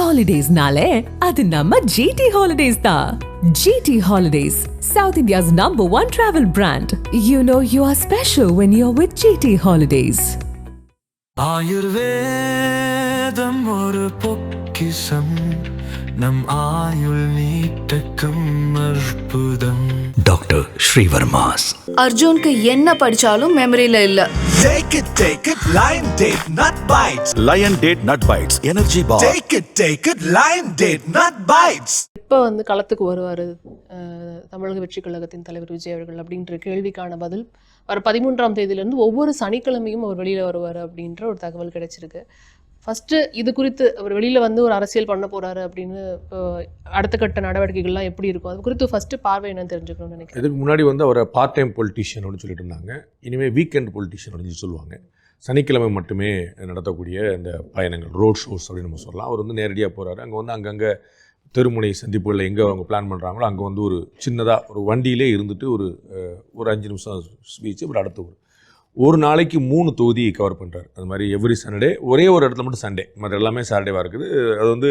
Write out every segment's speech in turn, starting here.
Holidays-nale, adu namma GT Holidays da. GT Holidays, South India's #1 travel brand. You know you are special when you're with GT Holidays. ஆயுர்வேதம் ஒரு பொக்கிஷம் நம் ஆயுள் நீட்டக்கும் அற்புதம். Doctor Srivarma's. அர்ஜுனுக்கு என்ன படிச்சாலும் மெமரியில இல்ல. Take it, Lion Date Nut Bites. Lion Date Nut Bites Energy Bar. Take it, Lion Date Nut Bites. இப்போ களத்துக்கு வருவார் தமிழக வெற்றி கழகத்தின் தலைவர் விஜய் அவர்கள் அப்படின்ற கேள்விக்கான பதில் வர 13ஆம் தேதியிலேருந்து ஒவ்வொரு சனிக்கிழமையும் அவர் வெளியில் வருவார் அப்படின்ற ஒரு தகவல் கிடைச்சிருக்கு. ஃபஸ்ட்டு இது குறித்து அவர் வெளியில் வந்து ஒரு அரசியல் பண்ண போகிறாரு அப்படின்னு இப்போ அடுத்த கட்ட நடவடிக்கைகள்லாம் எப்படி இருக்கும் அது குறித்து ஃபஸ்ட்டு பார்வை என்னன்னு தெரிஞ்சுக்கணும்னு நினைக்கிறேன். இதுக்கு முன்னாடி வந்து அவரை பார்ட் டைம் பொலிட்டீஷியன் அப்படின்னு சொல்லிட்டு இருந்தாங்க. இனிமேல் வீக்கெண்ட் பொலிட்டீஷியன் அப்படின்னு சொல்லுவாங்க. சனிக்கிழமை மட்டுமே நடத்தக்கூடிய இந்த பயணங்கள் ரோட் ஷோஸ் அப்படின்னு நம்ம சொல்லலாம். அவர் வந்து நேரடியாக போகிறாரு. அங்கே வந்து அங்கங்கே தெருமுனை சந்திப்புகளில் எங்கே அவங்க பிளான் பண்ணுறாங்களோ அங்கே வந்து ஒரு சின்னதாக ஒரு வண்டியிலே இருந்துட்டு ஒரு 5 நிமிஷம் ஸ்பீச்சு. அப்புறம் அடுத்த ஒரு நாளைக்கு 3 தொகுதி கவர் பண்ணுறாரு. அது மாதிரி எவ்ரி சண்டே ஒரே ஒரு இடத்துல மட்டும் சண்டே, மற்ற எல்லாமே சாட்டர்டேவாக இருக்குது. அது வந்து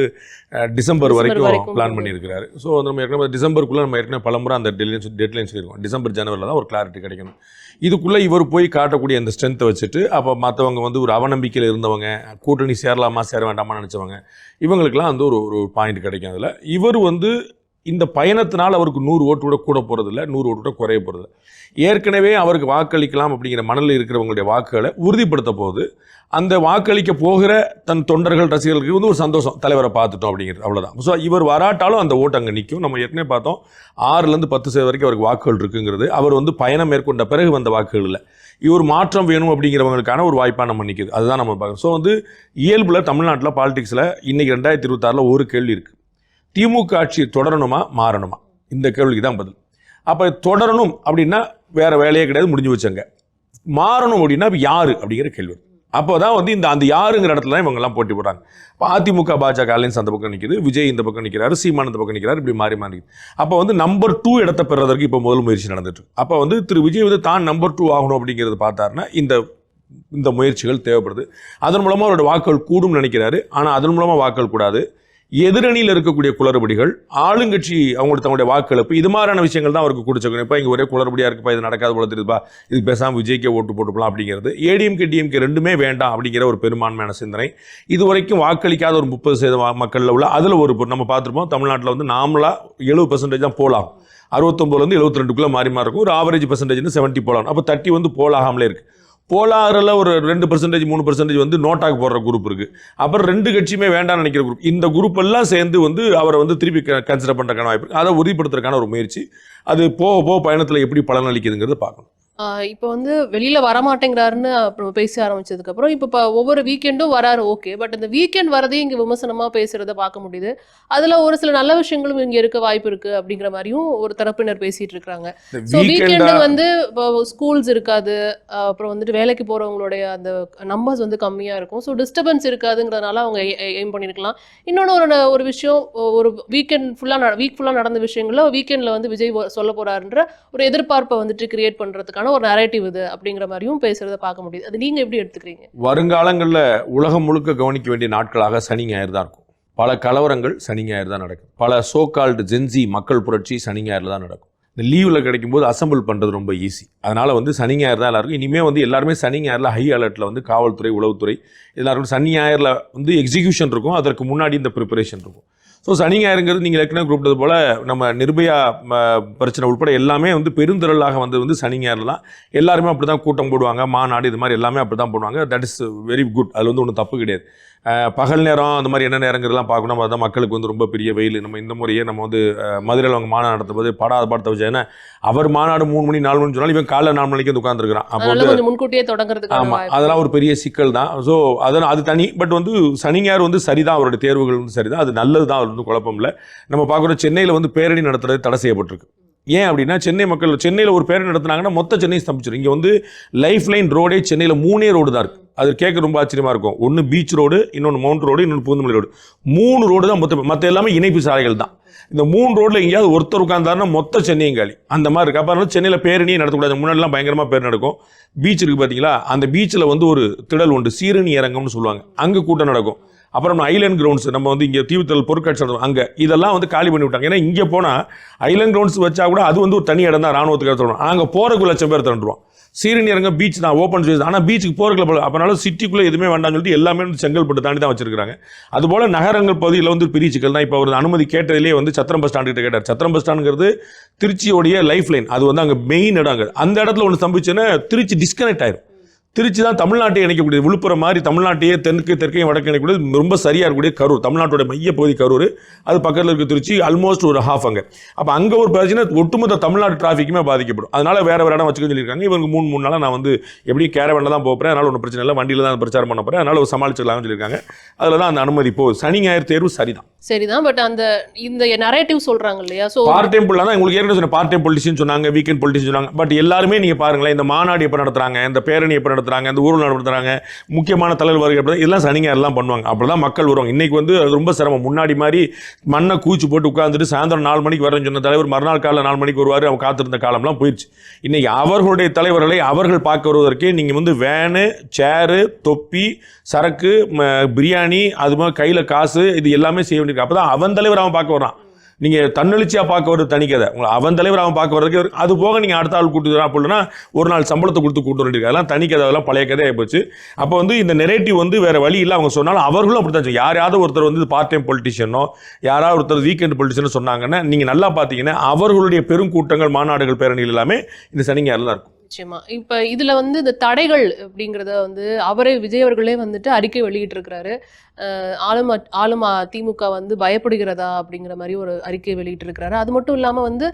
டிசம்பர் வரைக்கும் பிளான் பண்ணியிருக்கிறாரு. ஸோ நம்ம ஏற்கனவே டிசம்பருக்குள்ளே நம்ம ஏற்கனவே பலமுறை அந்த டெட்லைன் சொல்லியிருக்கோம். டிசம்பர் ஜனவரியில் தான் ஒரு கிளாரிட்டி கிடைக்கணும். இதுக்குள்ளே இவர் போய் காட்டக்கூடிய அந்த ஸ்ட்ரென்த்தை வச்சுட்டு அப்போ மற்றவங்க வந்து ஒரு அவநம்பிக்கையில் இருந்தவங்க, கூட்டணி சேரலாமா சேர வேண்டாமா நினச்சவங்க, இவங்களுக்கெல்லாம் வந்து ஒரு பாயிண்ட் கிடைக்கும். அதில் இவர் வந்து இந்த பயணத்தினால் அவருக்கு 100 ஓட்டு கூட போகிறதில்ல, 100 ஓட்டு கூட குறைய போகிறதில்ல. ஏற்கனவே அவருக்கு வாக்களிக்கலாம் அப்படிங்கிற மனநிலை இருக்கிறவங்களுடைய வாக்குகளை உறுதிப்படுத்த போது அந்த வாக்களிக்க போகிற தன் தொண்டர்கள் ரசிகர்களுக்கு வந்து ஒரு சந்தோஷம், தலைவரை பார்த்துட்டோம் அப்படிங்கிறது, அவ்வளோதான். ஸோ இவர் வராட்டாலும் அந்த ஓட்டு அங்கே நிற்கும். நம்ம ஏற்கனவே பார்த்தோம் 6லேருந்து 10% வரைக்கும் அவருக்கு வாக்குகள் இருக்குங்கிறது. அவர் வந்து பயணம் மேற்கொண்ட பிறகு வந்த வாக்குகள் இல்லை. இவர் மாற்றம் வேணும் அப்படிங்கிறவங்களுக்கான ஒரு வாய்ப்பாக நம்ம நிற்கிது. அதுதான் நம்ம பார்க்கணும். ஸோ வந்து இயல்பில் தமிழ்நாட்டில் பாலிடிக்ஸில் இன்றைக்கி 2026 ஒரு கேள்வி இருக்குது. திமுக ஆட்சி தொடரணுமா மாறணுமா? இந்த கேள்விக்கு தான் பதில். அப்போ தொடரணும் அப்படின்னா வேறு வேலையே கிடையாது, முடிஞ்சு வச்சாங்க. மாறணும் அப்படின்னா யார் அப்படிங்கிற கேள்வி. அப்போ தான் வந்து அந்த யாருங்கிற இடத்துல தான் இவங்கெல்லாம் போட்டி போடுறாங்க. இப்போ அதிமுக பாஜக அலைன்ஸ் அந்த பக்கம் நிற்கிது, விஜய் இந்த பக்கம் நிற்கிறாரு, சீமான் இந்த பக்கம் நிற்கிறாரு, இப்படி மாறி மாறி. அப்போ வந்து நம்பர் 2 இடத்தை பெறுறதற்கு இப்போ முதல் முயற்சி நடந்துட்டு. அப்போ வந்து திரு விஜய் வந்து தான் நம்பர் 2 ஆகணும் அப்படிங்கிறது பார்த்தாருன்னா இந்த முயற்சிகள் தேவைப்படுது. அதன் மூலமாக அவரோட வாக்குகள் கூடும் நினைக்கிறாரு. ஆனால் அதன் மூலமாக வாக்குகள் கூடாது. எதிரணியில் இருக்கக்கூடிய குளறுபடிகள், ஆளுங்கட்சி அவங்களுக்கு தங்களுடைய வாக்களிப்பு, இது மாதிரியான விஷயங்கள் தான் அவருக்கு கொடுத்துருக்கணும். இப்போ இங்கே ஒரே குளறுபடியாக இருக்குப்பா, இது நடக்காது போல தெரியுதுப்பா, இது பேசாமல் விஜய்க்கே ஓட்டு போட்டுக்கலாம் அப்படிங்கிறது. ஏடிஎம்கே டிஎம்கே ரெண்டுமே வேண்டாம் அப்படிங்கிற ஒரு பெரும்பான்மையான சிந்தனை. இது வரைக்கும் வாக்களிக்காத ஒரு 30% மக்களில் உள்ள அதில் நம்ம பார்த்துருப்போம். தமிழ்நாட்டில் வந்து நாமளாக 70% தான் போலாகும். 69லேருந்து 72க்குள்ளே மாறி இருக்கும். ஒரு ஆவரேஜ் பர்சன்டேஜ் 70 போலாகும். அப்போ 30 வந்து போலாகாமலே இருக்குது. போலாரில் ஒரு 2% 3% வந்து நோட்டாக போடுற குரூப் இருக்குது. அப்புறம் 2 கட்சியுமே வேண்டாம்னு நினைக்கிற குரூப். இந்த குரூப் எல்லாம் சேர்ந்து வந்து அவரை வந்து திருப்பி கன்சிடர் பண்ணுறதுக்கான வாய்ப்பு இருக்குது. அதை உறுதிப்படுத்துறதுக்கான ஒரு முயற்சி. அது போக பயணத்தில் எப்படி பலன் அளிக்குதுங்கிறத பார்க்கணும். இப்போ வந்து வெளியில் வரமாட்டேங்கிறாருன்னு அப்புறம் பேச ஆரம்பிச்சதுக்கப்புறம் இப்போ ஒவ்வொரு வீக்கெண்டும் வராரு, ஓகே. பட் இந்த வீக்கெண்ட் வரதையும் இங்கே விமர்சனமாக பேசுகிறத பார்க்க முடியுது. அதில் ஒரு சில நல்ல விஷயங்களும் இங்கே இருக்க வாய்ப்பு இருக்குது அப்படிங்கிற மாதிரியும் ஒரு தரப்பினர் பேசிகிட்டு இருக்கிறாங்க. ஸோ வீக்கெண்டு வந்து இப்போ ஸ்கூல்ஸ் இருக்காது, அப்புறம் வந்துட்டு வேலைக்கு போகிறவங்களுடைய அந்த நம்பர்ஸ் வந்து கம்மியாக இருக்கும். ஸோ டிஸ்டர்பன்ஸ் இருக்காதுங்கிறதுனால அவங்க எய்ம் பண்ணியிருக்கலாம். இன்னொன்று ஒரு விஷயம், ஒரு வீக் ஃபுல்லாக நடந்த விஷயங்களில் வீக்கெண்டில் வந்து விஜய் சொல்ல போகிறாருன்ற ஒரு எதிர்பார்ப்பை வந்துட்டு கிரியேட் பண்ணுறதுக்கான ஒரு நரேட்டிவ் இது அப்படிங்கிற மாதிரியும் பேசுறத பார்க்க முடியுது. அது நீங்க எப்படி எடுத்துக்கிறீங்க? வருங்காலங்களில் உலகம் முழுக்க கவனிக்க வேண்டிய நாட்களாக சனி ஞாயிறு தான் இருக்கும். பல கலவரங்கள் சனி ஞாயிறு தான் நடக்கும். பல சோகால்டு ஜென்சி மக்கள் புரட்சி சனி ஞாயிறு தான் நடக்கும். இந்த லீவில் கிடைக்கும் போது அசம்பிள் பண்ணுறது ரொம்ப ஈஸி. அதனால் வந்து சனி ஞாயிறு தான் எல்லாருக்கும். இனிமேல் வந்து எல்லாருமே சனி ஞாயிறில் ஹை அலர்ட்டில் வந்து காவல்துறை, உளவுத்துறை எல்லாருக்கும் சனி ஞாயிறில் வந்து எக்ஸிக்யூஷன் இருக்கும். அதற்கு முன்னாடி இந்த ப்ரிப்பரேஷன் இருக்கும். ஸோ சனி ஞாயிறுங்கிறது நீங்கள் ஏற்கனவே குறிப்பிட்டது போல் நம்ம நிர்பயா பிரச்சனை உட்பட எல்லாமே வந்து பெருந்திரளாக வந்து சனி ஞாயிறு தான். எல்லாருமே அப்படி தான் கூட்டம் போடுவாங்க, மாநாடு இது மாதிரி எல்லாமே அப்படி தான் போடுவாங்க. That is very good. அதில் வந்து ஒன்றும் தப்பு கிடையாது. பகல் நேரம் அந்த மாதிரி என்ன நேரங்கிறதுலாம் பார்க்கணும். அதுதான் மக்களுக்கு வந்து ரொம்ப பெரிய வெயில். நம்ம இந்த முறையே நம்ம வந்து மதுரையில் அவங்க மாநாடு நடத்தும் போது படாத பாடத்தை வச்சு, ஏன்னா அவர் மாநாடு 3 மணி 4 மணி சொன்னாலும் இவன் காலைல 4 மணிக்கு வந்து உட்காந்துருக்கிறான். அப்போ வந்து முன்கூட்டியே தொடங்குறதுக்கு ஆமாம், அதெல்லாம் ஒரு பெரிய சிக்கல் தான். ஸோ அதனால் அது தனி. பட் வந்து சனி ஞாயிறு வந்து சரிதான், அவருடைய தேர்வுகள் வந்து சரிதான், அது நல்லது தான், அது வந்து குழப்பம் இல்லை. நம்ம பார்க்குறோம் சென்னையில் வந்து பேரணி நடத்துறது தடை செய்யப்பட்டிருக்கு. ஏன் அப்படின்னா சென்னையில் ஒரு பேரணி நடத்துனாங்கன்னா மொத்த சென்னை ஸ்தம்பிச்சிடும். இங்கே வந்து லைஃப் லைன் ரோடே சென்னையில் 3 ரோடு தான் இருக்குது. அது கேட்க ரொம்ப ஆச்சரியமாக இருக்கும். ஒன்று பீச் ரோடு, இன்னொன்று மவுண்ட் ரோடு, இன்னொன்று பூந்தமல்லி ரோடு. 3 ரோடு தான் மற்ற எல்லாமே இணைப்பு சாலைகள் தான். இந்த 3 ரோட்டில் எங்கேயாவது ஒருத்தர் உட்கார்ந்தாருன்னா மொத்த சென்னையும் காலி. அந்த மாதிரி இருக்கு. அப்போ சென்னையில் பேரணியே நடத்தக்கூடாது. முன்னாடிலாம் பயங்கரமாக பேர் நடக்கும். பீச் இருக்குது பார்த்தீங்களா, அந்த பீச்சில் வந்து ஒரு திடல் உண்டு, சீரணி இறங்கம்னு சொல்லுவாங்க. அங்கே கூட்டம் நடக்கும். அப்புறம் ஐலண்ட் கிரவுண்ட்ஸ் நம்ம வந்து இங்கே தீவுத்தல் பொருட்காட்சி அங்கே இதெல்லாம் வந்து காலி பண்ணி விட்டாங்க. ஏன்னா இங்கே போனால் ஐலண்ட் கிரவுண்ட்ஸ் வச்சா கூட அது வந்து ஒரு தனி இடம் தான், ராணுவத்துக்கு சொல்லணும். அங்கே போகிறதுக்கு 1,00,000 பேர் தண்டுருவோம். சீரணியரங்க பீச் தான், ஓப்பன் ஸ்பேஸ். ஆனால் பீச்சுக்கு போகிறதுக்குள்ள அப்போனால சிட்டிக்குள்ளே எதுவுமே வேண்டாம்னு சொல்லிட்டு எல்லாமே வந்து செங்கல்பட்டு தாண்டி தான் வச்சிருக்காங்க. அதுபோல் நகரங்கள் பகுதியில் வந்து பெரிய சிக்கல் தான். இப்போ அவர் அனுமதி கேட்டதிலே வந்து சத்திரம் பஸ் ஸ்டாண்டு கிட்ட கேட்டார். சத்திரம் பஸ் ஸ்டாண்டுங்கிறது திருச்சியோடைய லைஃப் லைன், அது வந்து அங்கே மெயின் இடம். அந்த இடத்துல ஒன்று சம்பிச்சுன்னா திருச்சி டிஸ்கனெக்ட் ஆயிரும். திருச்சி தான் தமிழ்நாட்டை இணைக்கக்கூடியது. விழுப்புரம் மாதிரி தமிழ்நாட்டையே தெற்கையும் வடக்கு இணைக்கக்கூடியது ரொம்ப சரியாக இருக்கக்கூடிய கரூர், தமிழ்நாட்டோட மையப்பகுதி கரூர். அது பக்கத்தில் இருக்க திருச்சி ஆல்மோஸ்ட் ஒரு ஹாஃப் அங்கே. அப்போ அங்கே ஒரு பிரச்சனை, ஒட்டுமொத்த தமிழ்நாட்டு டிராஃபிக்குமே பாதிக்கப்படும். அதனால் வேறு இடம் வச்சுக்க சொல்லியிருக்காங்க. இவங்க 3 நாளாக நான் வந்து எப்படி கேரவனில் தான் போகிறேன், அதனால் ஒன்றும் பிரச்சனை இல்லை, வண்டியில் தான் பிரச்சாரம் பண்ண போகிறேன், அதனால் சமாளிச்சிடலாம்னு சொல்லியிருக்காங்க. அதில் தான் அந்த அனுமதி போகுது. சனி ஞாயிறு தேர்வு சரிதான். பட் அந்த இந்த நரேட்டிவ் சொல்கிறாங்க இல்லையா, ஸோ பார்ட் டைம் தான் உங்களுக்கு ஏற்கனவே சொன்ன பார்ட் டைம் பொலிட்டிஷியன் சொன்னாங்க, வீக்கெண்ட் பொலிட்டிஷியன் சொன்னாங்க. பட் எல்லாருமே நீங்கள் பாருங்களேன், இந்த மாநாடு எப்போ நடத்துகிறாங்க, இந்த பேரணி எப்போ நடத்துகிறாங்க, இந்த ஊரில் நடத்துறாங்க, முக்கியமான தலைவர் வருகிறது, இதெல்லாம் சனிஞாயிறுலாம் பண்ணுவாங்க. அப்படிதான் மக்கள் வருவாங்க. இன்னைக்கு வந்து அது ரொம்ப சிரமம். முன்னாடி மாதிரி மண்ணை கூச்சி போட்டு உட்காந்துட்டு சாயந்தரம் 4 மணிக்கு வரேன்னு சொன்ன தலைவர் மறுநாள் காலையில் 4 மணிக்கு வருவார். அவங்க காத்திருந்த காலம்லாம் போயிடுச்சு. இன்னைக்கு அவர்களுடைய தலைவர்களை அவர்கள் பார்க்க வருவதற்கே நீங்கள் வந்து வேனு, சேரு, தொப்பி, சரக்கு, பிரியாணி, அது மாதிரி கையில் காசு, இது எல்லாமே செய்ய வேண்டியிருக்கு. அப்போ தான் அவன் தலைவர் அவன் பார்க்க வரான். நீங்கள் தன்னெழுச்சியாக பார்க்க வர்றது தனிக்கதை. உங்களை அவன் தலைவர் அவன் பார்க்க வர்றதுக்கு அது போக நீங்கள் அடுத்த ஆள் கூட்டு அப்படின்னா ஒரு நாள் சம்பளத்தை கொடுத்து கூட்டு வேண்டியிருக்கு. அதெல்லாம் தனிக்கதை, அதெல்லாம் பழைய கதை ஆகிப்போச்சு. அப்போ வந்து இந்த நெரேட்டிவ் வந்து வேறு வழி இல்லை. அவங்க சொன்னாலும் அவர்களும் அப்படி தான். யாராவது ஒருத்தர் வந்து பார்ட் டைம் பொலிட்டிஷியனோ யாராவது ஒருத்தர் வீக்கெண்ட் பொலிட்டிஷியனோ சொன்னாங்கன்னா நீங்கள் நல்லா பார்த்தீங்கன்னா அவர்களுடைய பெருங்கூட்டங்கள், மாநாடுகள், பேரணிகள் எல்லாமே இந்த சனிஞாயிறில் தான் இருக்கும். நிச்சயமா. இப்போ இதில் வந்து இந்த தடைகள் அப்படிங்கிறத வந்து அவரே விஜய் அவர்களே வந்துட்டு அறிக்கை வெளியிட்டிருக்கிறாரு. ஆளும் திமுக வந்து பயப்படுகிறதா அப்படிங்கிற மாதிரி ஒரு அறிக்கை வெளியிட்டிருக்கிறாரு. அது மட்டும் இல்லாமல் வந்து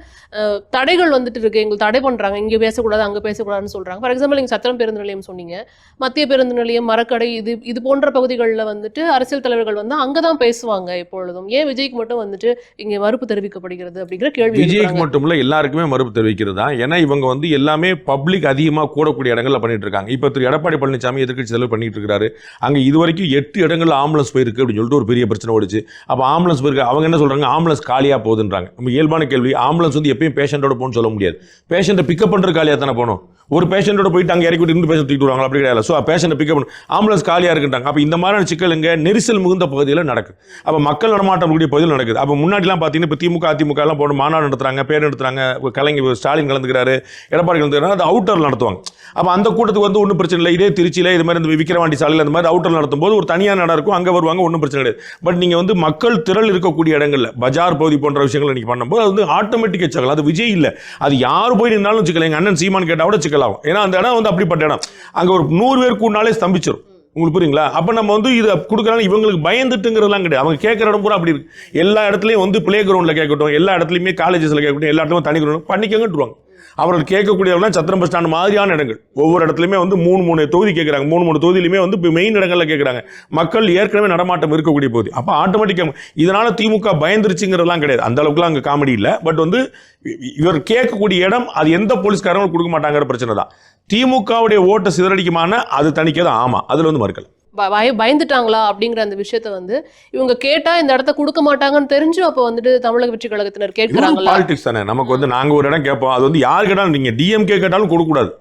தடைகள் வந்துட்டு இருக்கு, எங்களுக்கு தடை பண்ணுறாங்க, இங்கே பேசக்கூடாது அங்கே பேசக்கூடாதுன்னு சொல்கிறாங்க. ஃபார் எக்ஸாம்பிள் நீங்கள் சத்திரம் பேருந்து நிலையம் சொன்னீங்க, மத்திய பேருந்து நிலையம், மரக்கடை, இது போன்ற பகுதிகளில் வந்துட்டு அரசியல் தலைவர்கள் வந்து அங்கே தான் பேசுவாங்க எப்பொழுதும். ஏன் விஜய்க்கு மட்டும் வந்துட்டு இங்கே மறுப்பு தெரிவிக்கப்படுகிறது அப்படிங்கிற கேள்வி. விஜய்க்கு மட்டும் இல்லை, எல்லாருக்குமே மறுப்பு தெரிவிக்கிறது தான். ஏன்னா இவங்க வந்து எல்லாமே பப்ளிக் அதிகமாக கூடக்கூடிய இடங்கள்ல பண்ணிட்டு இருக்காங்க. இப்போ திரு எடப்பாடி பழனிசாமி எதிர்க்கட்சி தலைவர் பண்ணிட்டு இருக்காரு. அங்கே இதுவரைக்கும் 8 இடங்கள்ல ஆம்புலன்ஸ் போயிருக்கு அப்படின்னு சொல்லிட்டு ஒரு பெரிய பிரச்சனை ஓடிச்சு. அப்போ ஆம்புலன்ஸ் போயிருக்கு, அவங்க என்ன சொல்றாங்க, ஆம்புலன்ஸ் காலியாக போகுதுன்றாங்க. நம்ம இயல்பான கேள்வி, ஆம்புலன்ஸ் வந்து எப்பயும் பேஷண்டோட போகணும்னு சொல்ல முடியாது. பேஷண்ட்டை பிக்கப் பண்ணுற காலியாக தானே போகணும். ஒரு பேஷண்டோட போயிட்டு அங்கே இறக்கி விட்டு இன்னும் பேஷண்ட் தூக்கிட்டு வருவாங்க, அப்படி கிடையாது. ஸோ பேஷண்ட்டை பிக்கப் பண்ணு, ஆம்புலன்ஸ் காலியாக இருக்குன்றாங்க. அப்போ இந்த மாதிரியான சிக்கலுங்க நெரிசல் மிகுந்த பகுதியில் நடக்குது. அப்போ மக்கள் நடமாட்டம் கூடிய பகுதியில் நடக்குது. அப்போ முன்னாடிலாம் பார்த்தீங்கன்னா இப்போ திமுக அதிமுக எல்லாம் போட்டு மாநாடு நடத்துறாங்க, பேர் நடத்துறாங்க, கலைஞர் ஸ்டாலின் கலந்துக்கிறாரு, எடப்பாடி கலந்துக்கிறாரு, அது அவுட்டர் நடத்துவாங்க. அப்போ அந்த கூட்டத்துக்கு வந்து ஒன்றும் பிரச்சனை இல்லை. இதே திருச்சியில் இது மாதிரி இந்த விக்கிரவாண்டி சாலையில் அந்த மாதிரி அவுட்டர் நடத்தும் போது ஒரு தனியாக நடம் இருக்கும், அங்கே வருவாங்க, ஒன்றும் பிரச்சனை கிடையாது. பட் நீங்கள் வந்து மக்கள் திரள் இருக்கக்கூடிய இடங்களில் பஜார் பகுதி போன்ற விஷயங்கள் நீங்கள் பண்ணும்போது அது வந்து ஆட்டோமேட்டிக்காக சிக்கல். அது விஜய் இல்லை, அது யார் போய் நின்னாலும் சிக்கல். எங்கள் அண்ணன் சீமான் கேட்டால் கூட சிக்கலாகும். ஏன்னா அந்த இடம் வந்து அப்படிப்பட்ட இடம். அங்கே ஒரு 100 பேர் கூடனாலே ஸ்தம்பிச்சிடும். உங்களுக்கு புரியுங்களா? அப்போ நம்ம வந்து இதை கொடுக்குறாங்க, இவங்களுக்கு பயந்துட்டுங்கிறதுலாம் கிடையாது. அவங்க கேட்குற இடம் பூரா அப்படி இருக்கு. எல்லா இடத்துலையும் வந்து பிளே கிரவுண்டில் கேட்கட்டும், எல்லா இடத்துலையுமே காலேஜஸில் கேட்கட்டும், எல்லா இடத்துலையும் தனி கிரவுண்ட் பண்ணிக்கங்கட்டுருவாங்க. அவர்கள் கேட்கக்கூடியவர்கள் சத்திரம் பஸ் ஸ்டாண்ட் மாதிரியான இடங்கள் ஒவ்வொரு இடத்துலையுமே வந்து 3 தொகுதி கேட்குறாங்க. 3 தொகுதியிலுமே வந்து இப்போ மெயின் இடங்களில் கேட்குறாங்க. மக்கள் ஏற்கனவே நடமாட்டம் இருக்கக்கூடிய போது அப்போ ஆட்டோமேட்டிக்காக இதனால் திமுக பயந்துருச்சுங்கிறதுலாம் கிடையாது. அந்த அளவுக்குலாம் அங்கே காமெடி இல்லை. பட் வந்து இவர் கேட்கக்கூடிய இடம் அது எந்த போலீஸ்காரங்களும் கொடுக்க மாட்டாங்கிற பிரச்சனை தான். திமுகவுடைய ஓட்டை சிதறடிக்குமான அது தணிக்கை தான். ஆமாம், அதில் வந்து மறுக்கல. பயந்துட்டாங்களா அப்படிங்கிற அந்த விஷயத்த வந்து இவங்க கேட்டா இந்த இடத்த கொடுக்க மாட்டாங்கன்னு தெரிஞ்சு அப்போ வந்துட்டு தமிழக வெற்றி கழகத்தினர் கேட்கிறாங்களா? பாலிடிக்ஸ் தானே. நமக்கு வந்து நாங்கள் ஒரு இடம் கேட்போம், அது வந்து யார் கேட்டாலும் நீங்கள் டிஎம்கே கேட்டாலும் கொடுக்கக்கூடாது.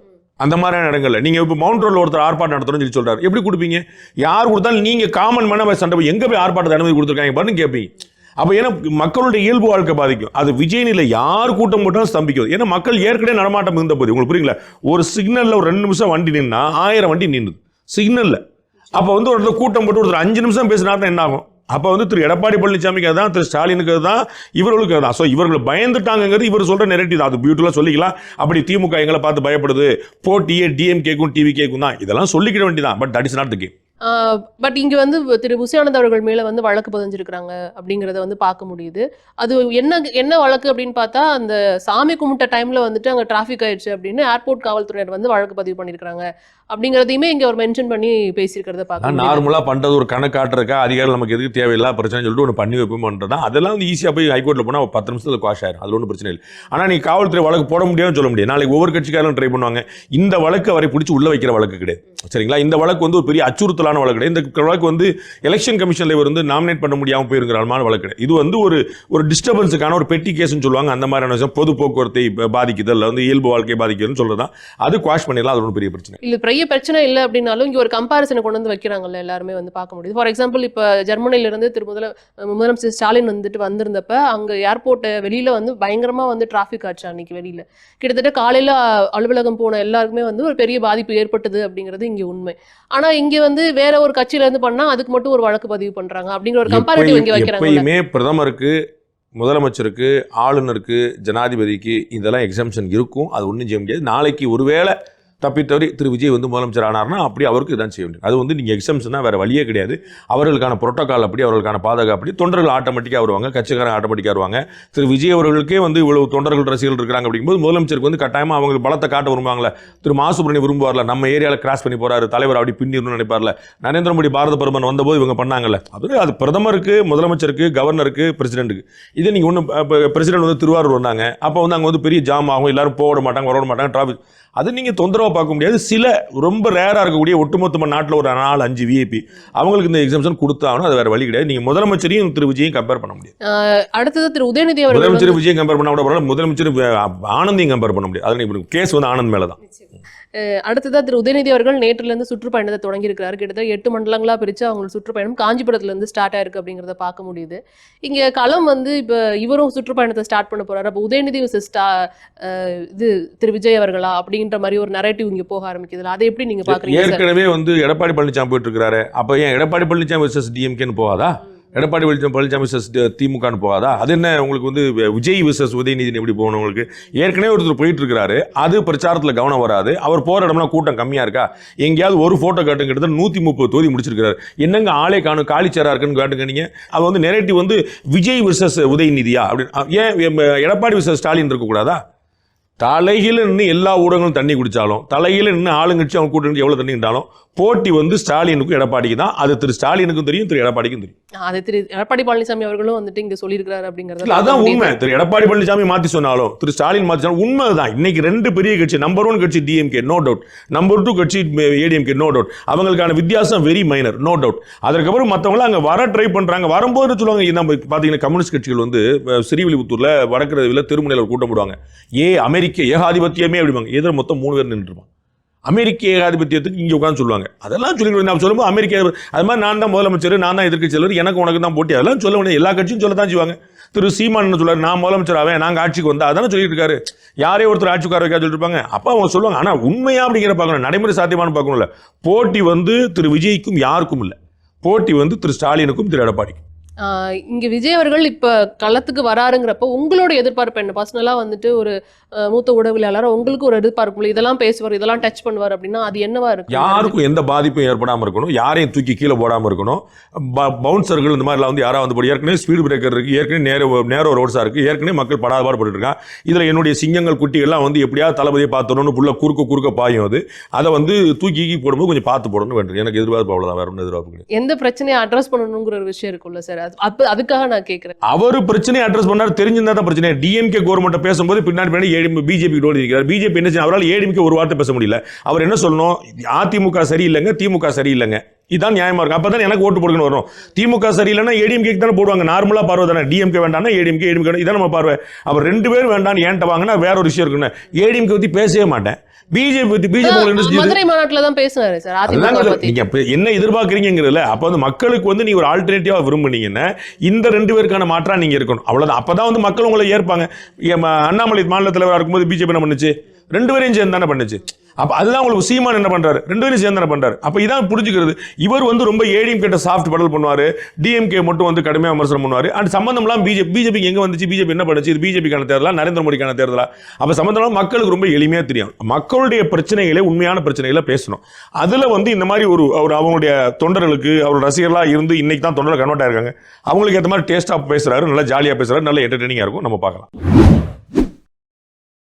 அந்த மாதிரியான இடங்கள்ல நீங்கள் இப்போ மவுண்ட் ரோட்ல ஒருத்தர் ஆர்ப்பாட்டம் நடத்துறோம்னு சொல்லி சொல்றாரு, எப்படி கொடுப்பீங்க? யார் கொடுத்தாலும் நீங்கள் காமன் மேன சண்டை போய் எங்கே போய் ஆர்ப்பாட்டத்தை அனுமதி கொடுத்துருக்காங்க பாருன்னு கேட்பீங்க. அப்போ ஏன்னா மக்களுடைய இயல்பு வாழ்க்கை பாதிக்கும். அது விஜய்னில் யார் கூட்டம் போட்டாலும் ஸ்தம்பிக்கும். ஏன்னா மக்கள் ஏற்கனவே நடமாட்டம் இருந்த போது உங்களுக்கு புரியுங்களா? ஒரு சிக்னலில் ஒரு 2 நிமிஷம் வண்டி நின்னா 1000 வண்டி நின்றுது சிக்னலில். அப்போ வந்து ஒரு கூட்டம் போட்டு ஒருத்தர் 5 நிமிஷம் பேசினார்னா என்ன ஆகும்? அப்போ வந்து திரு எடப்பாடி பழனிசாமிக்கு அதுதான், திரு ஸ்டாலினுக்கு அதுதான், இவர்களுக்கு அதுதான். ஸோ இவர்கள் பயந்துட்டாங்கிறது இவர் சொல்கிற நெரேட்டிவ். அது பியூட்டிஃபுல்லாக சொல்லிக்கலாம். அப்படி திமுக எங்களை பார்த்து பயப்படுது, போட்டியே டிஎம்கேக்கும் டிவிகேக்கும் தான், இதெல்லாம் சொல்லிக்கிட வேண்டியதான். But that is not the game. But இங்கே வந்து திரு புசியானந்த் அவர்கள் மேலே வந்து வழக்கு பதிஞ்சிருக்கிறாங்க அப்படிங்கிறத வந்து பார்க்க முடியுது. அது என்ன வழக்கு அப்படின்னு பார்த்தா, அந்த சாமி கும்பிட்ட டைமில் வந்துட்டு அங்கே டிராஃபிக் ஆயிடுச்சு அப்படின்னு ஏர்போர்ட் காவல்துறையினர் வந்து வழக்கு பதிவு பண்ணியிருக்காங்க அப்படிங்கிறதையுமே இங்கே அவர் மென்ஷன் பண்ணி பேசியிருக்கிறத பார்க்க. நார்மலாக பண்ணுறது ஒரு கணக்காட்டுறக்கா அதிகாரம் நமக்கு எதுக்கு தேவையில்லா பிரச்சனை சொல்லிட்டு ஒன்று பண்ணி வைப்போம்ன்றது தான். அதெல்லாம் வந்து ஈஸியாக போய் ஹைகோர்ட்டில் போனால் 10 நிமிஷத்தில் குவாஷ் ஆயிரும். அதில் ஒன்றும் பிரச்சனை இல்லை. ஆனால் நீ காவல்துறை வழக்கு போட முடியாதுன்னு சொல்ல முடியாது. நாளைக்கு ஒவ்வொரு கட்சிக்காரங்களும் ட்ரை பண்ணுவாங்க. இந்த வழக்கு அவரை பிடிச்சி உள்ள வைக்கிற வழக்கு கிடையாது. சரிங்களா? இந்த வழக்கு வந்து ஒரு பெரிய அச்சுறுத்தலான சிம்பிளான வழக்கு கிடையாது. இந்த வழக்கு வந்து எலெக்ஷன் கமிஷனில் இவர் வந்து நாமினேட் பண்ண முடியாமல் போயிருக்கிறான வழக்கு கிடையாது. இது வந்து ஒரு டிஸ்டர்பன்ஸுக்கான ஒரு பெட்டி கேஸ்ன்னு சொல்லுவாங்க. அந்த மாதிரியான விஷயம் பொது போக்குவரத்தை பாதிக்குது, இல்லை வந்து இயல்பு வாழ்க்கையை பாதிக்குதுன்னு சொல்றதான் அது குவாஷ் பண்ணிடலாம். அது ஒரு பெரிய பிரச்சனை இல்லை. பெரிய பிரச்சனை இல்லை அப்படின்னாலும் இங்கே ஒரு கம்பாரிசனை கொண்டு வந்து வைக்கிறாங்கல்ல, எல்லாருமே வந்து பார்க்க முடியுது. ஃபார் எக்ஸாம்பிள் இப்போ ஜெர்மனியிலிருந்து முதலமைச்சர் ஸ்டாலின் வந்துட்டு வந்திருந்தப்ப அங்கே ஏர்போர்ட் வெளியில் வந்து பயங்கரமாக வந்து டிராஃபிக் ஆச்சு அன்னைக்கு. வெளியில் கிட்டத்தட்ட காலையில் அலுவலகம் போன எல்லாருக்குமே வந்து ஒரு பெரிய பாதிப்பு ஏற்பட்டது அப்படிங்கிறது இங்கே உண்மை. ஆனால் இங்கே வந்து வேற ஒரு கட்சியிலேருந்து பண்ணால் அதுக்கு மட்டும் ஒரு வழக்கு பதிவு பண்ணுறாங்க அப்படிங்கிற ஒரு கம்பேரிட்டிவ் இங்கே வைக்கிறாங்க. எப்பயுமே பிரதமருக்கு, முதலமைச்சருக்கு, ஆளுநருக்கு, ஜனாதிபதிக்கு இதெல்லாம் எக்ஸம்ஷன் இருக்கும். அது ஒன்றும் செய்ய முடியாது. நாளைக்கு ஒருவேளை தப்பித்தவரி திரு விஜய் வந்து முதலமைச்சர் ஆனார்னா அப்படி அவருக்கு இதான் செய்ய முடியும். அது வந்து நீங்கள் எக்ஸம்ஷன்னா வேறு வழியே கிடையாது. அவர்களுக்கான புரோட்டோக்கால் அப்படி, அவர்களுக்கான பாதுகாப்பு அப்படி, தொண்டர்கள் ஆட்டோமேட்டிக்காக வருவாங்க, கட்சிக்காரங்க ஆட்டோமேட்டிக்காக வருவாங்க. திரு விஜய் அவர்களுக்கே வந்து இவ்வளவு தொண்டர்கள் ரசிகர்கள் இருக்கிறாங்க அப்படிங்கும்போது முதலமைச்சருக்கு வந்து கட்டாயமாக அவங்களுக்கு பலத்தை காட்ட விரும்புவாங்களே. திரு மாசுப்ரமணியம் விரும்புவார்ல, நம்ம ஏரியாவில் கிராஸ் பண்ணி போகிறாரு தலைவர் அப்படி பின்னிடணும்னு நினைப்பார்ல. நரேந்திர மோடி பாரத பிரதமர் வந்தபோது இவங்க பண்ணாங்கல்ல. அது பிரதமருக்கு, முதலமைச்சருக்கு, கவர்னருக்கு, பிரசிடென்ட்டுக்கு. இது நீங்கள் ஒன்று பிரசிடென்ட் வந்து திருவாரூர் வந்தாங்க, அப்போ வந்து அங்கே வந்து பெரிய ஜாம் ஆகும், எல்லாரும் போக விட மாட்டாங்க, வர விட மாட்டாங்க, டிராஃபிக். அது நீங்கள் தொந்தரவாக பார்க்க முடியாது. சில ரொம்ப ரேராக இருக்கக்கூடிய ஒட்டுமொத்தமாக நாட்டில் ஒரு 4-5 விஐபி அவங்களுக்கு இந்த எக்ஸம்ஷன் கொடுத்தாலும் அது வேறு வழி கிடையாது. நீங்கள் முதலமைச்சரையும் திரு விஜயும் கம்பேர் பண்ண முடியாது. அடுத்தது திரு உதயநிதி அவர்கள் முதலமைச்சர் விஜயம் கம்பேர் பண்ண கூட பரவாயில்ல, முதலமைச்சர் ஆனந்தையும் கம்பேர் பண்ண முடியாது. அது கேஸ் வந்து ஆனந்த் மேலே தான். அடுத்ததாக திரு உதயநிதி அவர்கள் நேற்றிலிருந்து சுற்றுப்பயணத்தை தொடங்கியிருக்கிறார். கிட்டத்தட்ட 8 மண்டலங்களாக பிரித்து அவங்களோட சுற்றுப்பயணம் காஞ்சிபுரத்துலேருந்து ஸ்டார்ட் ஆயிருக்கு அப்படிங்கிறத பார்க்க முடியுது. இங்கே களம் வந்து இப்போ இவரும் சுற்றுப்பயணத்தை ஸ்டார்ட் பண்ண போறாரு. அப்போ உதயநிதி இது திரு விஜய் அவர்களா அப்படின்ற மாதிரி ஒரு நரேட்டிவ் இங்கே போக ஆரம்பிக்குதுல, அதை எப்படி நீங்கள் பார்க்குறீங்க? ஏற்கனவே வந்து எடப்பாடி பழனிசாமி போயிட்டு இருக்காரு. அப்போ ஏன் எடப்பாடி பழனிசாமி விசஸ் டிஎம்கேன்னு போகாதா? எடப்பாடி பழனிசாமி விசஸ் திமுகன்னு போகாதா? அது என்ன உங்களுக்கு வந்து விஜய் விசஸ் உதயநிதினு எப்படி போகணும்? உங்களுக்கு ஏற்கனவே ஒருத்தர் போயிட்டு இருக்காரு, அது பிரச்சாரத்தில் கவனம் வராது. அவர் போகிற இடம்லாம் கூட்டம் கம்மியாக இருக்கா? எங்கேயாவது ஒரு ஃபோட்டோ காட்டும், கிட்டத்தட்ட 130 தொகுதி முடிச்சிருக்காரு. என்னங்க ஆளே காணும், காலிச்சேரா இருக்குன்னு காட்டுங்க. நீங்கள் அது வந்து நெரேட்டிவ் வந்து விஜய் விசஸ் உதயநிதியா அப்படின்னு. ஏன் எடப்பாடி விசஸ் ஸ்டாலின் இருக்கக்கூடாதா? தலைகீழ நின்று எல்லா ஊடகங்களும் தண்ணி குடித்தாலும், தலைகீழ நின்று ஆளுங்கட்சி அவங்க கூட்டணிக்கு எவ்வளோ தண்ணி இருந்தாலும் போட்டி வந்து ஸ்டாலினுக்கும் எடப்பாடிக்கு தான். அது திரு ஸ்டாலினுக்கும் தெரியும், திரு எடப்பாடிக்கும் தெரியும். அது திரு எடப்பாடி பழனிசாமி அவர்களும் வந்துட்டு இங்கே சொல்லியிருக்கிறாரு அப்படிங்கிறது அதான் உண்மை. திரு எடப்பாடி பழனிசாமி மாற்றி சொன்னாலும், திரு ஸ்டாலின் மாற்றி சொன்னாலும் உண்மை தான். இன்னைக்கு 2 பெரிய கட்சி, நம்பர் 1 கட்சி டிஎம்கே, நோ டவுட். நம்பர் 2 கட்சி ஏடிஎம்கே, நோ டவுட். அவங்களுக்கான வித்தியாசம் வெரி மைனர், நோ டவுட். அதற்கப்புறம் மற்றவங்களாம் அங்கே வர ட்ரை பண்ணுறாங்க. வரும்போது சொல்லுவாங்க, நம்ம பார்த்தீங்கன்னா கம்யூனிஸ்ட் கட்சிகள் வந்து ஸ்ரீவில்லிபுத்தூரில் வடக்கு திருமலையில் கூட்டம் போடுவாங்க. அமெரிக்க ஏகாதிபத்தியமே அப்படிவாங்க. எதிர மொத்தம் 3 பேர் நின்றுருப்பாங்க. அமெரிக்க ஏகாதிபத்தியத்துக்கு இங்கே உட்காந்து சொல்லுவாங்க. அதெல்லாம் சொல்லிட்டு சொல்லும்போது அமெரிக்க அது மாதிரி நான் தான் முதலமைச்சர், நான் தான் எதிர்க்கட்சி தலைவர், எனக்கு உனக்கு தான் போட்டி, அதெல்லாம் சொல்ல முடியாது. எல்லா கட்சியும் சொல்ல தான் செய்வாங்க. திரு சீமான் என்ன சொல்றாரு, நான் முதலமைச்சர் ஆவேன், நாங்கள் ஆட்சிக்கு வந்தா அதானே சொல்லிட்டு இருக்காரு. யாரே ஒருத்தர் ஆட்சி உட்கார வைக்க சொல்லிட்டு இருப்பாங்க. அப்போ அவங்க சொல்லுவாங்க. ஆனால் உண்மையா அப்படிங்கிற பார்க்கணும், நடைமுறை சாத்தியமானு பார்க்கணும்ல. போட்டி வந்து திரு விஜய்க்கும் யாருக்கும் இல்லை, போட்டி வந்து திரு ஸ்டாலினுக்கும் திரு எடப்பாடிக்கும். இங்கே விஜய் அவர்கள் இப்போ களத்துக்கு வராருங்கிறப்ப உங்களோட எதிர்பார்ப்பு என்ன? பர்சனலாக வந்துட்டு ஒரு மூத்த உடவியலாளர் உங்களுக்கு ஒரு எதிர்பார்ப்பு, இதெல்லாம் பேசுவார், இதெல்லாம் டச் பண்ணுவார் அப்படின்னா அது என்னவா இருக்கும்? யாருக்கும் எந்த பாதிப்பும் ஏற்படாமல் இருக்கணும், யாரையும் தூக்கி கீழே போடாமல் இருக்கணும். பவுன்சர்கள் இந்த மாதிரிலாம் வந்து யாராவது வந்து ஏற்கனவே ஸ்பீடு பிரேக்கர் இருக்குது, ஏற்கனவே நேரோ ரோட்ஸாக இருக்குது, ஏற்கனவே மக்கள் படாதபாடு போட்டுட்டு இருக்காங்க. இதில் என்னுடைய சிங்கங்கள் குட்டிகள்லாம் வந்து எப்படியாவது தளபதியை பார்த்தோன்னு புள்ள குறுக்க பாயும். அதை வந்து தூக்கி போடும்போது கொஞ்சம் பார்த்து போடணும் வேண்டும். எனக்கு எதிர்பார்ப்பு அவ்வளோதான், வேற ஒன்றும் எதிர்பார்ப்பு. எந்த பிரச்சனையை அட்ரஸ் பண்ணணுங்கிற ஒரு விஷயம் இருக்குல்ல சார், அதுக்காக நான் கேட்கிறேன். அவர் பிரச்சனையை அட்ரஸ் பண்ணார், தெரிஞ்சிருந்தா தான் பிரச்சனை. டிஎம்கே கவர்மெண்ட்டை பேசும்போது பின்னாடி பிஜேபி ரோல் இருக்கிறார். பிஜேபி என்ன செய்ய, அவரால் ஏடிஎம்கே ஒரு வார்த்தை பேச முடியல. அவர் என்ன சொல்லணும், அதிமுக சரியில்லைங்க, திமுக சரியில்லைங்க, இதான் நியாயமா இருக்கும். அப்பதான் எனக்கு ஓட்டு போடுக்கணும் வரும். திமுக சரியில்லைன்னா ஏடிஎம்கே தானே போடுவாங்க. நார்மலா பார்வை தானே. டிஎம்கே வேண்டாம்னா ஏடிஎம்கே இதான் நம்ம பார்வை. அவர் 2 பேரும் வேண்டாம்னு ஏன்ட்ட வாங்கினா வேற ஒரு விஷயம் இருக்குன்னு ஏடிஎம்கே பத்தி பேசவே மாட்டேன். பிஜேபி மதுரை மாநாட்டில் தான் பேசுறாரு சார். நீங்க என்ன எதிர்பார்க்கறீங்கிறதுல அப்ப வந்து மக்களுக்கு வந்து நீ ஒரு ஆல்டர்னேட்டிவா விரும்புனீங்கன்னா இந்த 2 பேருக்கான மாற்றா நீங்க இருக்கணும். அவ்வளவுதான். அப்பதான் வந்து மக்கள் உங்களை ஏற்பாங்க. அண்ணாமலை மாநில தலைவராக இருக்கும்போது பிஜேபி என்ன பண்ணுச்சு, 2 பேரையும் சேர்ந்து தானே பண்ணுச்சு. அப்ப அதுதான் உங்களுக்கு சீமான் என்ன பண்றாரு, 2 பேரும் சேர்ந்து பண்றாரு. அப்ப இதான் புரிஞ்சுக்கிறது. இவர் வந்து ரொம்ப ஏடிஎம் கேட்ட சாஃப்ட் படல் பண்ணுவாரு, டிஎம்கே மட்டும் வந்து கடுமையாக விமர்சனம் பண்ணுவாரு. அண்ட் சம்பந்தம்லாம் பிஜேபி எங்க வந்துச்சு, பிஜேபி என்ன பண்ணுச்சு, இது பிஜேபிக்கான தேர்தலா, நரேந்திர மோடிக்கான தேர்தலா? அப்ப சம்பந்தம் மக்களுக்கு ரொம்ப எளிமையா தெரியும். மக்களுடைய பிரச்சனைகளை, உண்மையான பிரச்சனைகளை பேசணும். அதுல வந்து இந்த மாதிரி ஒரு அவங்களுடைய தொண்டர்களுக்கு, அவர் ரசிகர்களா இருந்து இன்னைக்கு தான் தொண்டர்கள் கன்வெர்ட் ஆயிருக்காங்க, அவங்களுக்கு ஏற்ற மாதிரி டேஸ்டா பேசுறாரு, நல்லா ஜாலியா பேசுறாரு, நல்ல என்டர்டெய்னிங்கா இருக்கும். நம்ம பார்க்கலாம்.